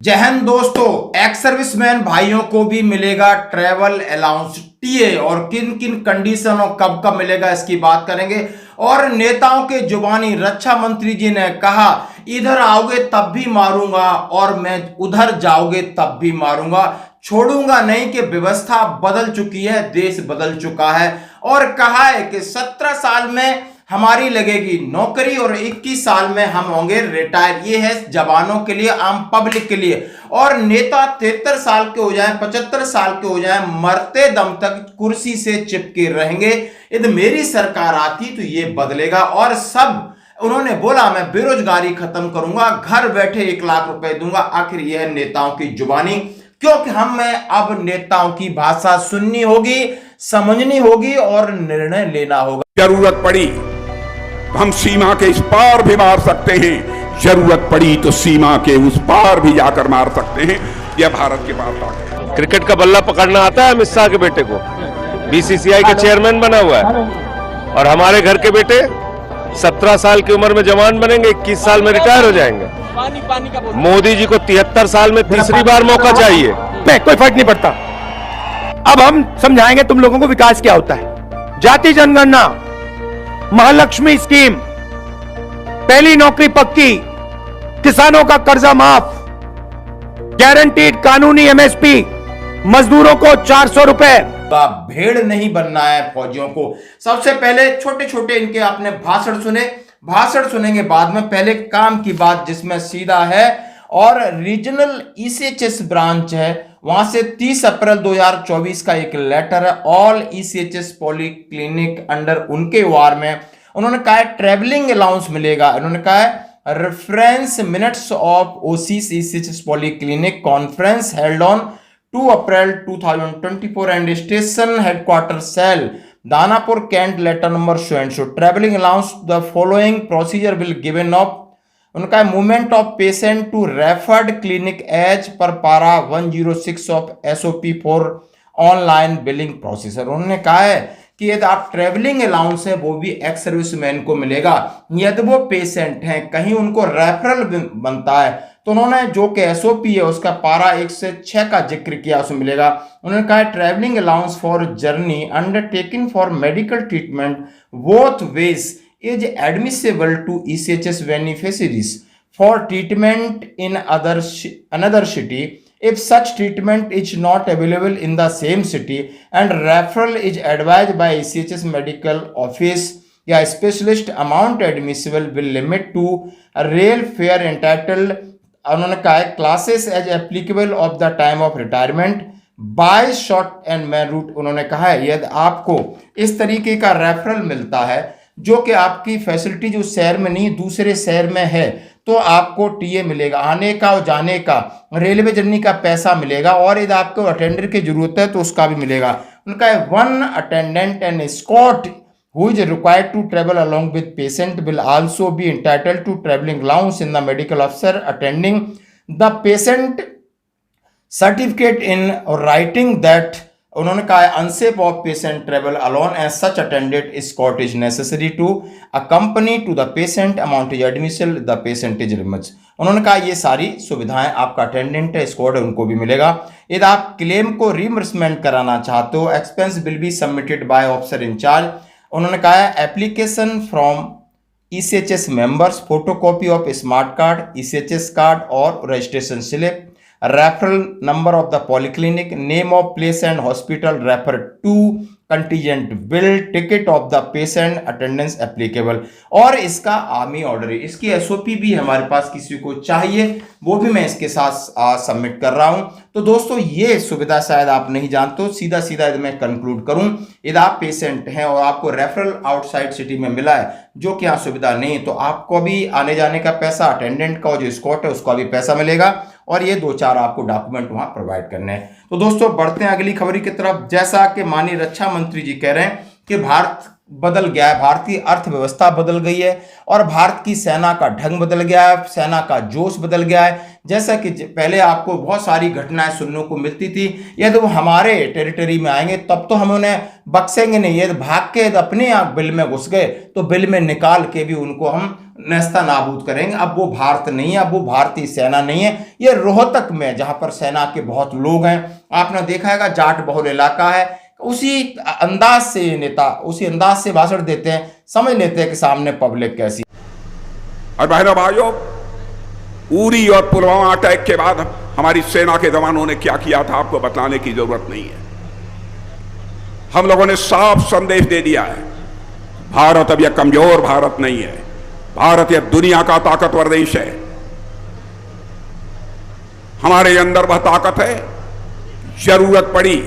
जय हिंद दोस्तों, ex serviceman भाइयों को भी मिलेगा ट्रैवल अलाउंस टीए और किन किन कंडीशन और कब कब मिलेगा इसकी बात करेंगे। और नेताओं के जुबानी रक्षा मंत्री जी ने कहा, इधर आओगे तब भी मारूंगा और मैं उधर जाओगे तब भी मारूंगा, छोड़ूंगा नहीं कि व्यवस्था बदल चुकी है, देश बदल चुका है। और कहा है कि 17 साल में हमारी लगेगी नौकरी और 21 साल में हम होंगे रिटायर। ये है जवानों के लिए, आम पब्लिक के लिए। और नेता 73 साल के हो जाएं, 75 साल के हो जाएं, मरते दम तक कुर्सी से चिपके रहेंगे। यदि मेरी सरकार आती तो ये बदलेगा। और सब उन्होंने बोला, मैं बेरोजगारी खत्म करूंगा, घर बैठे 1 लाख रुपए दूंगा। आखिर यह है नेताओं की जुबानी, क्योंकि हमें अब नेताओं की भाषा सुननी होगी, समझनी होगी और निर्णय लेना होगा। जरूरत पड़ी हम सीमा के इस पार भी मार सकते हैं, जरूरत पड़ी तो सीमा के उस पार भी जाकर मार सकते हैं। यह भारत के पास ताकत है। क्रिकेट का बल्ला पकड़ना आता है अमित शाह के बेटे को, बीसीसीआई का चेयरमैन बना हुआ है। और हमारे घर के बेटे 17 साल की उम्र में जवान बनेंगे, 21 साल में रिटायर हो जाएंगे। मोदी जी को 73 साल में तीसरी बार मौका चाहिए। कोई फर्क नहीं पड़ता। अब हम समझाएंगे तुम लोगों को विकास क्या होता है। जाति जनगणना, महालक्ष्मी स्कीम, पहली नौकरी पक्की, किसानों का कर्जा माफ, गारंटीड कानूनी एमएसपी, मजदूरों को 400 रुपए। भेड़ नहीं बनना है फौजियों को। सबसे पहले छोटे छोटे इनके आपने भाषण सुने, भाषण सुनेंगे बाद में। पहले काम की बात जिसमें सीधा है, और रीजनल ईसीएचएस ब्रांच है, वहां से 30 अप्रैल 2024 का एक लेटर है। ऑल ईसीएचएस पॉलीक्लिनिक अंडर उनके वार में उन्होंने कहा है ट्रैवलिंग अलाउंस मिलेगा। उन्होंने कहा है reference minutes of OICs ECHS polyclinic conference held on 2 April 2024 and station headquarter cell Danapur cantt letter number show and show travelling allowance the following procedure will given off. उनका movement of patient to referred clinic as per para 106 of SOP for online billing procedure. उन्होंने कहा है कि यदि आप travelling allowance है वो भी एक्स सर्विसमैन को मिलेगा। यदि वो पेशेंट हैं, कहीं उनको रेफरल बनता है, तो उन्होंने जो कि एसओपी है उसका पारा 1 से 6 का जिक्र किया, उसमें मिलेगा। उन्होंने कहा travelling allowance for journey undertaking for medical treatment both ways is admissible to ECHS beneficiaries for treatment in another city if such treatment is not available in the same city and referral is advised by ECHS medical office या specialist amount admissible will limit to a real fare entitled। उन्होंने कहा है classes as applicable of the time of retirement by short and main route। उन्होंने कहा है यदि आपको इस तरीके का रेफरल मिलता है जो कि आपकी फैसिलिटी जो शहर में नहीं दूसरे शहर में है, तो आपको टीए मिलेगा, आने का और जाने का, रेलवे जर्नी का पैसा मिलेगा। और यदि आपको अटेंडर की जरूरत है तो उसका भी मिलेगा। उनका 1 attendant and escort who is required to travel along with patient will also be entitled to traveling allowance in the medical officer attending the patient certificate in writing that। उन्होंने कहा है unsafe of patient travel alone as such attended escort is necessary to accompany to the patient amount is admissible the patient is removed। उन्होंने कहा ये सारी सुविधाएं आपका attendant है, escort है, उनको भी मिलेगा। यदि आप क्लेम को रिइंबर्समेंट कराना चाहते हो, expense will be submitted by officer in charge. उन्होंने कहा है application from ECHS members, photocopy of smart card, ECHS card और registration slip, referral number of the polyclinic, name of place and hospital referred to, contingent bill, ticket of the patient, attendance applicable। और इसका army order है, इसकी SOP भी हमारे पास किसी को चाहिए, वो भी मैं इसके साथ सबमिट कर रहा हूं। तो दोस्तों ये सुविधा शायद आप नहीं जानते हो। सीधा सीधा यदि मैं कंक्लूड करूं, यदि आप पेशेंट हैं और आपको रेफरल आउटसाइड सिटी में मिला है जो कि यहाँ सुविधा नहीं है, तो आपको भी आने जाने का पैसा, अटेंडेंट का और जो स्कॉट है उसका भी पैसा मिलेगा। और ये 2-4 आपको डॉक्यूमेंट वहां प्रोवाइड करने हैं। तो दोस्तों बढ़ते हैं अगली खबरी की तरफ। जैसा कि माननीय रक्षा मंत्री जी कह रहे हैं कि भारत बदल गया है, भारतीय अर्थव्यवस्था बदल गई है और भारत की सेना का ढंग बदल गया है, सेना का जोश बदल गया है। जैसा कि पहले आपको बहुत सारी घटनाएं सुनने को मिलती थी, यदि वो हमारे टेरिटरी में आएंगे तब तो हम उन्हें बख्शेंगे नहीं, यदि भाग के यदि अपने आप बिल में घुस गए तो बिल में निकाल के भी उनको हम नेस्ता नाबूद करेंगे। अब वो भारत नहीं है, अब वो भारतीय सेना नहीं है। ये रोहतक में जहां पर सेना के बहुत लोग हैं, आपने देखा है जाट बहुल इलाका है, उसी अंदाज से नेता उसी अंदाज से भाषण देते हैं, समझ लेते हैं कि सामने पब्लिक कैसी। और बहनों भाइयों, उरी और पुलवामा अटैक के बाद हमारी सेना के जवानों ने क्या किया था आपको बताने की जरूरत नहीं है। हम लोगों ने साफ संदेश दे दिया है, भारत अब यह कमजोर भारत नहीं है, भारत यह दुनिया का ताकतवर देश है। हमारे अंदर वह ताकत है, जरूरत पड़ी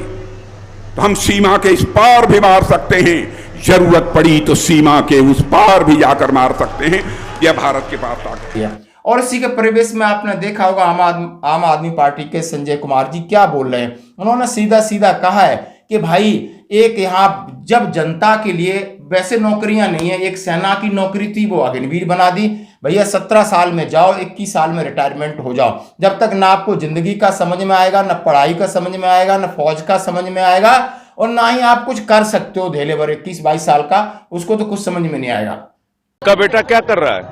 तो हम सीमा के इस पार भी मार सकते हैं, जरूरत पड़ी तो सीमा के उस पार भी जाकर मार सकते हैं। यह भारत के पास ताकत है। और इसी के परिवेश में आपने देखा होगा आम आदमी पार्टी के संजय कुमार जी क्या बोल रहे हैं। उन्होंने सीधा सीधा कहा है कि भाई एक यहाँ जब जनता के लिए वैसे नौकरियां नहीं है, एक सेना की नौकरी थी वो अग्निवीर बना दी। भैया 17 साल में जाओ, 21 साल में रिटायरमेंट हो जाओ। जब तक ना आपको जिंदगी का समझ में आएगा, ना पढ़ाई का समझ में आएगा, ना फौज का समझ में आएगा और ना ही आप कुछ कर सकते हो धेले भर 21-22 साल का, उसको तो कुछ समझ में नहीं आएगा। का बेटा क्या कर रहा है?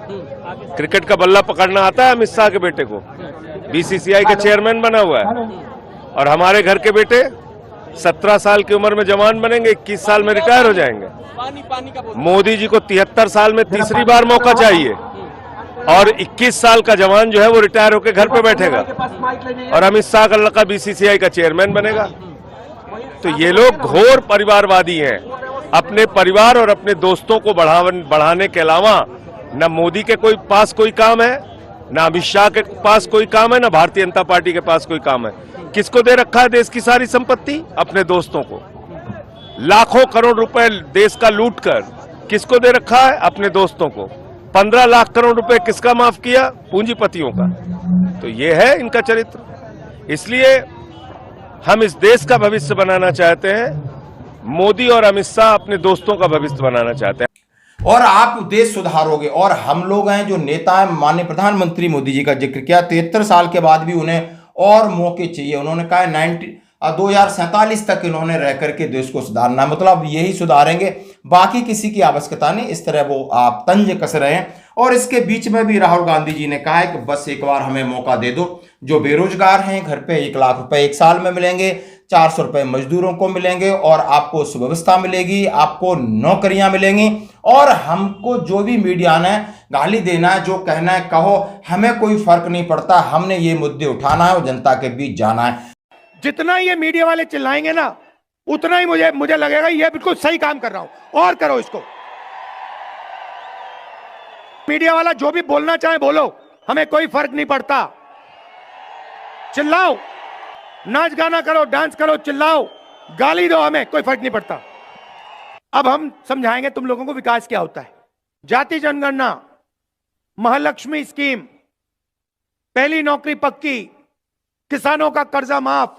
क्रिकेट का बल्ला पकड़ना आता है अमित शाह के बेटे को? बीसीसीआई का चेयरमैन बना हुआ है। और हमारे घर के बेटे 17 साल की उम्र में जवान बनेंगे, 21 साल में रिटायर हो जाएंगे। मोदी जी को 73 साल में तीसरी बार मौका चाहिए और 21 साल का जवान जो है वो रिटायर होकर घर पे बैठेगा और अमित शाह का लड़का बीसीसीआई का चेयरमैन बनेगा। तो ये लोग घोर परिवारवादी हैं। अपने परिवार और अपने दोस्तों को बढ़ाने के अलावा न मोदी के पास कोई काम है, न अमित शाह के पास कोई काम है, न भारतीय जनता पार्टी के पास कोई काम है। किसको दे रखा है देश की सारी संपत्ति? अपने दोस्तों को। लाखों करोड़ रुपए देश का लूट कर किसको दे रखा है? अपने दोस्तों को। 15 लाख करोड़ रुपए किसका माफ किया? पूंजीपतियों का। तो ये है इनका चरित्र। इसलिए हम इस देश का भविष्य बनाना चाहते हैं, मोदी और अमित शाह अपने दोस्तों का भविष्य बनाना चाहते हैं। और आप देश सुधारोगे और हम लोग हैं जो नेता हैं, माननीय प्रधानमंत्री मोदी जी का जिक्र किया, 73 साल के बाद भी उन्हें और मौके चाहिए। उन्होंने कहा 2047 तक इन्होंने रह करके देश को सुधारना है, मतलब यही सुधारेंगे, बाकी किसी की आवश्यकता नहीं। इस तरह वो आप तंज कस रहे हैं। और इसके बीच में भी राहुल गांधी जी ने कहा है कि बस एक बार हमें मौका दे दो। जो बेरोजगार हैं घर पे 1 लाख रुपए 1 साल में मिलेंगे, 400 रुपए मजदूरों को मिलेंगे और आपको सुव्यवस्था मिलेगी, आपको नौकरियां मिलेंगी। और हमको जो भी मीडिया ने गाली देना है, जो कहना है कहो, हमें कोई फर्क नहीं पड़ता। हमने ये मुद्दे उठाना है और जनता के बीच जाना है। जितना ये मीडिया वाले चिल्लाएंगे ना, उतना ही मुझे लगेगा ये बिल्कुल सही काम कर रहा हूं। और करो इसको। मीडिया वाला जो भी बोलना चाहे बोलो, हमें कोई फर्क नहीं पड़ता। चिल्लाओ, नाच गाना करो, डांस करो, चिल्लाओ, गाली दो, हमें कोई फर्क नहीं पड़ता। अब हम समझाएंगे तुम लोगों को विकास क्या होता है। जाति जनगणना, महालक्ष्मी स्कीम, पहली नौकरी पक्की, किसानों का कर्जा माफ,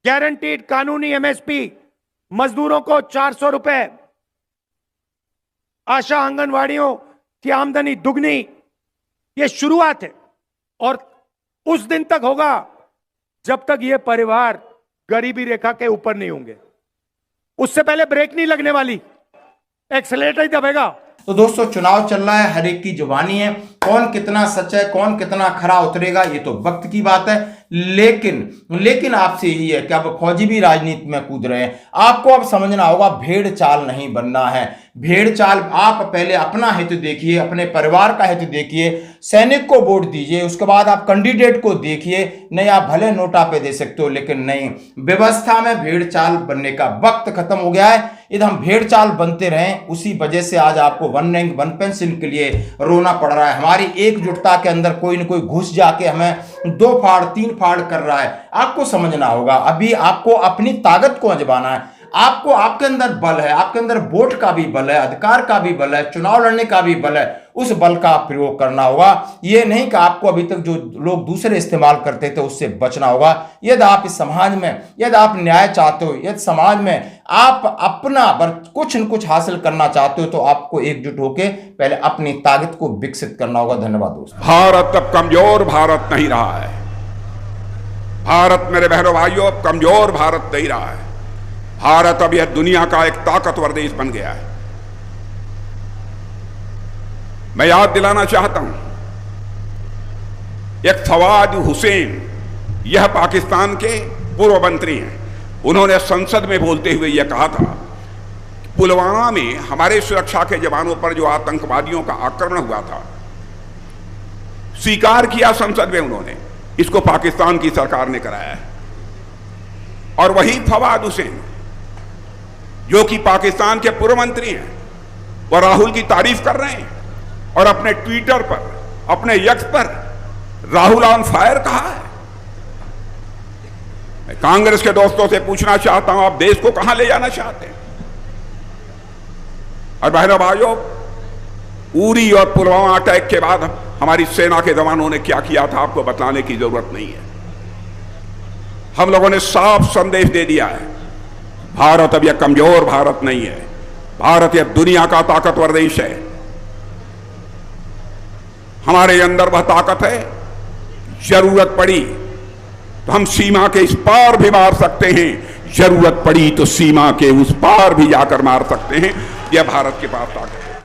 गारंटीड कानूनी एमएसपी, मजदूरों को 400 रुपए, आशा आंगनवाड़ियों की आमदनी दुगनी। ये शुरुआत है और उस दिन तक होगा जब तक ये परिवार गरीबी रेखा के ऊपर नहीं होंगे। उससे पहले ब्रेक नहीं लगने वाली, एक्सेलेरेटर ही दबेगा। तो दोस्तों चुनाव चल रहा है, हर एक की जुबानी है, कौन कितना सच है, कौन कितना खरा उतरेगा ये तो वक्त की बात है। लेकिन आपसे यही है कि अब फौजी भी राजनीति में कूद रहे हैं। आपको अब समझना होगा भेड़ चाल नहीं बनना है। भेड़ चाल आप पहले अपना हित देखिए, अपने परिवार का हित देखिए, सैनिक को वोट दीजिए, उसके बाद आप कैंडिडेट को देखिए। नहीं आप भले नोटा पे दे सकते हो, लेकिन नहीं, व्यवस्था में भेड़ चाल बनने का वक्त खत्म हो गया है। यदि हम भेड़ चाल बनते रहें, उसी वजह से आज आपको 1 रैंक 1 पेंशन के लिए रोना पड़ रहा है। हमारी एकजुटता के अंदर कोई न कोई घुस जाके हमें 2 फाड़ 3 फाड़ कर रहा है। आपको समझना होगा, अभी आपको अपनी ताकत को आजमाना है। आपको आपके अंदर बल है, आपके अंदर वोट का भी बल है, अधिकार का भी बल है, चुनाव लड़ने का भी बल है। उस बल का प्रयोग करना होगा। ये नहीं कि आपको अभी तक जो लोग दूसरे इस्तेमाल करते थे उससे बचना होगा। यदि आप इस समाज में, यदि आप न्याय चाहते हो, यदि समाज में आप अपना कुछ न कुछ हासिल करना चाहते हो तो आपको एकजुट होकर पहले अपनी ताकत को विकसित करना होगा। धन्यवाद दोस्तों। भारत अब कमजोर भारत नहीं रहा है। भारत मेरे बहनों भाइयों अब कमजोर भारत नहीं रहा है। भारत अब यह दुनिया का एक ताकतवर देश बन गया है। मैं याद दिलाना चाहता हूं, एक फवाद हुसैन, यह पाकिस्तान के पूर्व मंत्री हैं, उन्होंने संसद में बोलते हुए यह कहा था, पुलवामा में हमारे सुरक्षा के जवानों पर जो आतंकवादियों का आक्रमण हुआ था, स्वीकार किया संसद में उन्होंने, इसको पाकिस्तान की सरकार ने कराया है। और वही फवाद हुसैन जो कि पाकिस्तान के पूर्व मंत्री हैं, वह राहुल की तारीफ कर रहे हैं और अपने ट्विटर पर, अपने यक्स पर राहुल ऑन फायर कहा है। मैं कांग्रेस के दोस्तों से पूछना चाहता हूं, आप देश को कहां ले जाना चाहते हैं? और बहनों भाइयों, उरी और पुलवामा अटैक के बाद हमारी सेना के जवानों ने क्या किया था आपको बताने की जरूरत नहीं है। हम लोगों ने साफ संदेश दे दिया है, भारत अब यह कमजोर भारत नहीं है। भारत यह दुनिया का ताकतवर देश है। हमारे अंदर वह ताकत है, जरूरत पड़ी तो हम सीमा के इस पार भी मार सकते हैं, जरूरत पड़ी तो सीमा के उस पार भी जाकर मार सकते हैं। यह भारत के पास ताकत है।